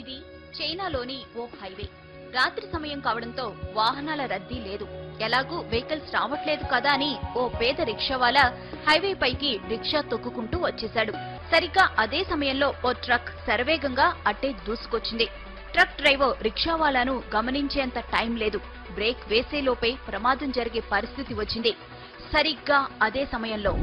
ఇది చైనాలోని ఓ హైవే. రాత్రి సమయం కావడంతో వాహనాల రద్దీ లేదు. ఎలాగూ వెహికల్స్ రావట్లేదు కదా అని ఓ పేద రిక్షావాలా హైవే పైకి రిక్షా తొక్కుకుంటూ వచ్చేశాడు. సరిగ్గా అదే సమయంలో ఓ ట్రక్ శరవేగంగా అట్టే దూసుకొచ్చింది. ట్రక్ డ్రైవర్ రిక్షావాలాను గమనించేంత టైం లేదు. బ్రేక్ వేసేలోపే ప్రమాదం జరిగే పరిస్థితి వచ్చింది. సరిగ్గా అదే సమయంలో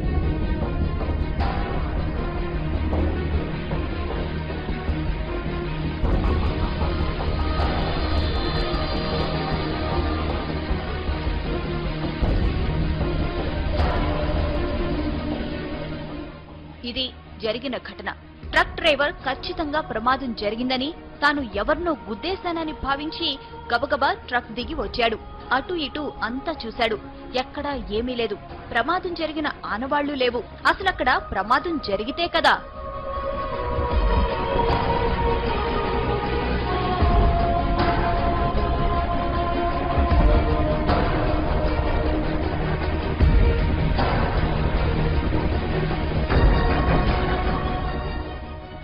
ఇది జరిగిన ఘటన. ట్రక్ డ్రైవర్ ఖచ్చితంగా ప్రమాదం జరిగిందని, తాను ఎవరినో గుద్దేశానని భావించి గబగబా ట్రక్ దిగి వచ్చాడు. అటు ఇటు అంతా చూశాడు. ఎక్కడా ఏమీ లేదు. ప్రమాదం జరిగిన ఆనవాళ్లు లేవు. అసలక్కడ ప్రమాదం జరిగితే కదా.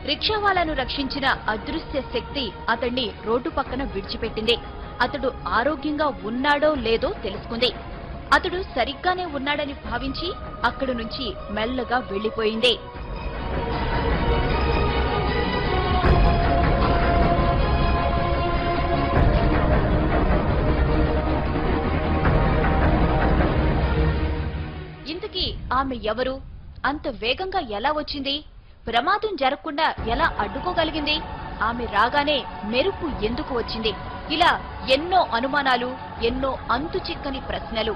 రిక్షావాలాను రక్షించిన అదృశ్య శక్తి అతన్ని రోడ్డు పక్కన విడిచిపెట్టింది. అతడు ఆరోగ్యంగా ఉన్నాడో లేదో తెలుసుకుంది. అతడు సరిగ్గానే ఉన్నాడని భావించి అక్కడి నుంచి మెల్లగా వెళ్లిపోయింది. ఇంతకీ ఆమె ఎవరు? అంత వేగంగా ఎలా వచ్చింది? ప్రమాదం జరగకుండా ఎలా అడ్డుకోగలిగింది? ఆమె రాగానే మెరుపు ఎందుకు వచ్చింది? ఇలా ఎన్నో అనుమానాలు, ఎన్నో అంతు చిక్కని ప్రశ్నలు.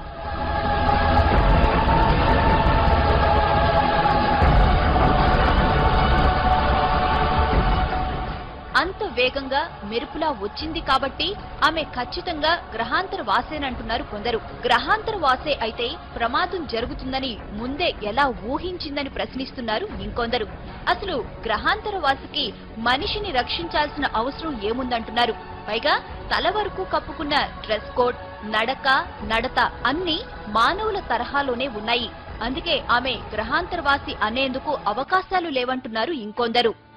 అంత వేగంగా మెరుపులా వచ్చింది కాబట్టి ఆమె ఖచ్చితంగా గ్రహాంతర వాసేనంటున్నారు కొందరు. గ్రహాంతర వాసే అయితే ప్రమాదం జరుగుతుందని ముందే ఎలా ఊహించిందని ప్రశ్నిస్తున్నారు ఇంకొందరు. అసలు గ్రహాంతర వాసికి మనిషిని రక్షించాల్సిన అవసరం ఏముందంటున్నారు. పైగా తల వరకు కప్పుకున్న డ్రెస్ కోడ్, నడక, నడత అన్ని మానవుల తరహాలోనే ఉన్నాయి. అందుకే ఆమె గ్రహాంతరవాసి అనేందుకు అవకాశాలు లేవంటున్నారు ఇంకొందరు.